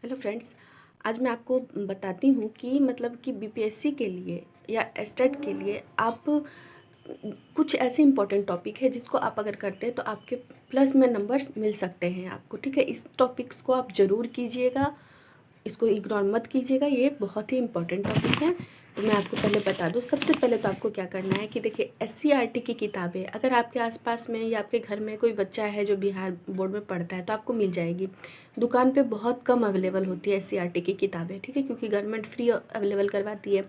Hello friends, आज मैं आपको बताती हूँ कि मतलब कि बीपीएससी के लिए या एस्टेट के लिए आप कुछ ऐसे इंपॉर्टेंट टॉपिक है जिसको आप अगर करते हैं तो आपके प्लस में नंबर्स मिल सकते हैं आपको। ठीक है, इस टॉपिक्स को आप ज़रूर कीजिएगा, इसको इग्नोर मत कीजिएगा, ये बहुत ही इंपॉर्टेंट टॉपिक है। तो मैं आपको पहले बता दूँ, सबसे पहले तो आपको क्या करना है कि देखिए एससीईआरटी की किताबें अगर आपके आसपास में या आपके घर में कोई बच्चा है जो बिहार बोर्ड में पढ़ता है तो आपको मिल जाएगी। दुकान पे बहुत कम अवेलेबल होती है एससीईआरटी की किताबें, ठीक है, क्योंकि गवर्नमेंट फ्री अवेलेबल करवाती है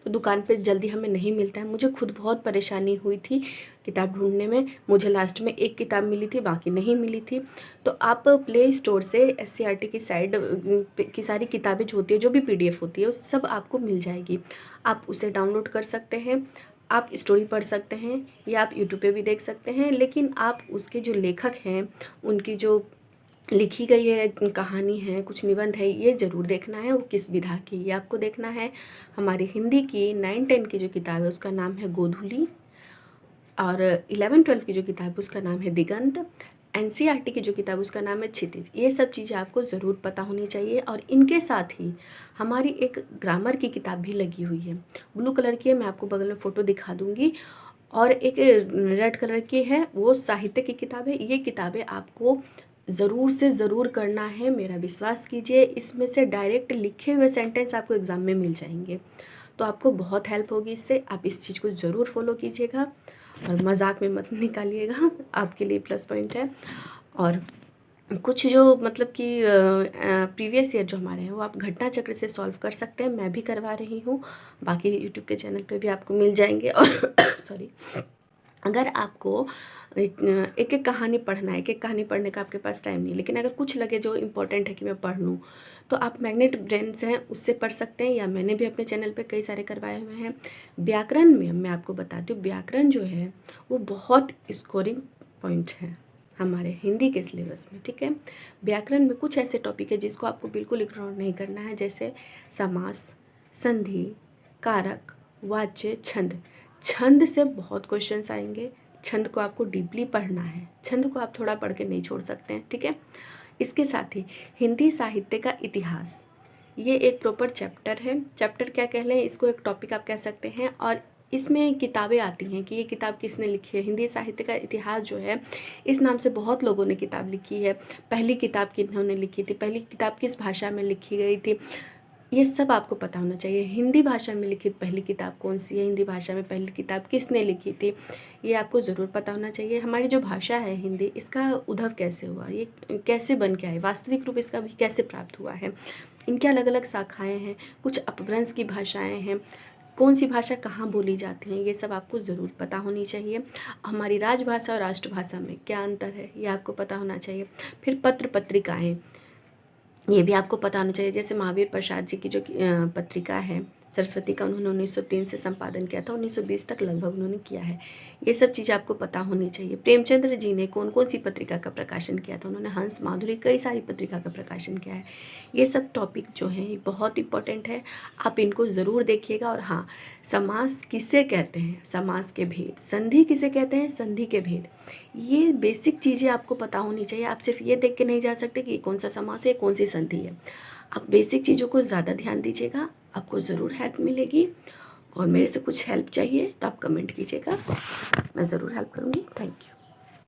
तो दुकान पे जल्दी हमें नहीं मिलता है। मुझे खुद बहुत परेशानी हुई थी किताब ढूंढने में, मुझे लास्ट में एक किताब मिली थी, बाकी नहीं मिली थी। तो आप प्ले स्टोर से एससीईआरटी की साइड की सारी किताबें जो होती है, जो भी पीडीएफ होती है, वो सब आपको मिल जाएगी। आप उसे डाउनलोड कर सकते हैं, आप स्टोरी पढ़ सकते हैं या आप यूट्यूब पे भी देख सकते हैं, लेकिन आप उसके जो लेखक हैं उनकी जो लिखी गई है कहानी है, कुछ निबंध है, ये ज़रूर देखना है वो किस विधा की, ये आपको देखना है। हमारी हिंदी की 9-10 की जो किताब है उसका नाम है गोधूली, और 11-12 की जो किताब है उसका नाम है दिगंत। एनसीईआरटी की जो किताब उसका नाम है क्षितिज। ये सब चीज़ें आपको ज़रूर पता होनी चाहिए। और इनके साथ ही हमारी एक ग्रामर की किताब भी लगी हुई है, ब्लू कलर की है, मैं आपको बगल में फ़ोटो दिखा दूँगी। और एक रेड कलर की है, वो साहित्य की किताब है। ये किताबें आपको ज़रूर से ज़रूर करना है, मेरा विश्वास कीजिए, इसमें से डायरेक्ट लिखे हुए सेंटेंस आपको एग्ज़ाम में मिल जाएंगे, तो आपको बहुत हेल्प होगी इससे। आप इस चीज़ को ज़रूर फॉलो कीजिएगा और मजाक में मत निकालिएगा, आपके लिए प्लस पॉइंट है। और कुछ जो मतलब कि प्रीवियस ईयर जो हमारे हैं वो आप घटना चक्र से सॉल्व कर सकते हैं, मैं भी करवा रही हूँ, बाकी यूट्यूब के चैनल पे भी आपको मिल जाएंगे। और सॉरी, अगर आपको एक एक कहानी पढ़ना है, एक एक कहानी पढ़ने का आपके पास टाइम नहीं, लेकिन अगर कुछ लगे जो इम्पोर्टेंट है कि मैं पढ़ लूँ, तो आप मैग्नेट ब्रेन्स हैं उससे पढ़ सकते हैं, या मैंने भी अपने चैनल पे कई सारे करवाए हुए हैं। व्याकरण में मैं आपको बताती हूँ, व्याकरण जो है वो बहुत स्कोरिंग पॉइंट है हमारे हिंदी के सिलेबस में। ठीक है, व्याकरण में कुछ ऐसे टॉपिक है जिसको आपको बिल्कुल इग्नोर नहीं करना है, जैसे समास, संधि, कारक, वाच्य, छंद। छंद से बहुत क्वेश्चंस आएंगे, छंद को आपको डीपली पढ़ना है, छंद को आप थोड़ा पढ़ के नहीं छोड़ सकते हैं। ठीक है, इसके साथ ही हिंदी साहित्य का इतिहास, ये एक प्रॉपर चैप्टर है। चैप्टर क्या कह लें इसको, एक टॉपिक आप कह सकते हैं। और इसमें किताबें आती हैं कि ये किताब किसने लिखी है। हिंदी साहित्य का इतिहास जो है, इस नाम से बहुत लोगों ने किताब लिखी है। पहली किताब किन्होंने लिखी थी, पहली किताब किस भाषा में लिखी गई थी, ये सब आपको पता होना चाहिए। हिंदी भाषा में लिखित पहली किताब कौन सी है, हिंदी भाषा में पहली किताब किसने लिखी थी, ये आपको ज़रूर पता होना चाहिए। हमारी जो भाषा है हिंदी, इसका उद्भव कैसे हुआ, ये कैसे बन के आए, वास्तविक रूप इसका भी कैसे प्राप्त हुआ है, इनके अलग अलग शाखाएँ हैं, कुछ अपभ्रंश की भाषाएँ हैं, कौन सी भाषा कहाँ बोली जाती हैं, ये सब आपको ज़रूर पता होनी चाहिए। हमारी राजभाषा और राष्ट्रभाषा में क्या अंतर है, ये आपको पता होना चाहिए। फिर पत्र पत्रिकाएँ, ये भी आपको पता होना चाहिए। जैसे महावीर प्रसाद जी की जो पत्रिका है सरस्वती का, उन्होंने 1903 से संपादन किया था, 1920 तक लगभग उन्होंने किया है। ये सब चीज़ें आपको पता होनी चाहिए। प्रेमचंद्र जी ने कौन कौन सी पत्रिका का प्रकाशन किया था, उन्होंने हंस माधुरी कई सारी पत्रिका का प्रकाशन किया है। ये सब टॉपिक जो हैं ये बहुत इंपॉर्टेंट है, आप इनको ज़रूर देखिएगा। और हाँ, समास किसे कहते हैं, समास के भेद, संधि किसे कहते हैं, संधि के भेद, ये बेसिक चीज़ें आपको पता होनी चाहिए। आप सिर्फ ये देख के नहीं जा सकते कि कौन सा समास है, कौन सी संधि है। आप बेसिक चीज़ों को ज़्यादा ध्यान दीजिएगा, आपको ज़रूर हेल्प मिलेगी। और मेरे से कुछ हेल्प चाहिए तो आप कमेंट कीजिएगा, मैं ज़रूर हेल्प करूँगी। Thank you.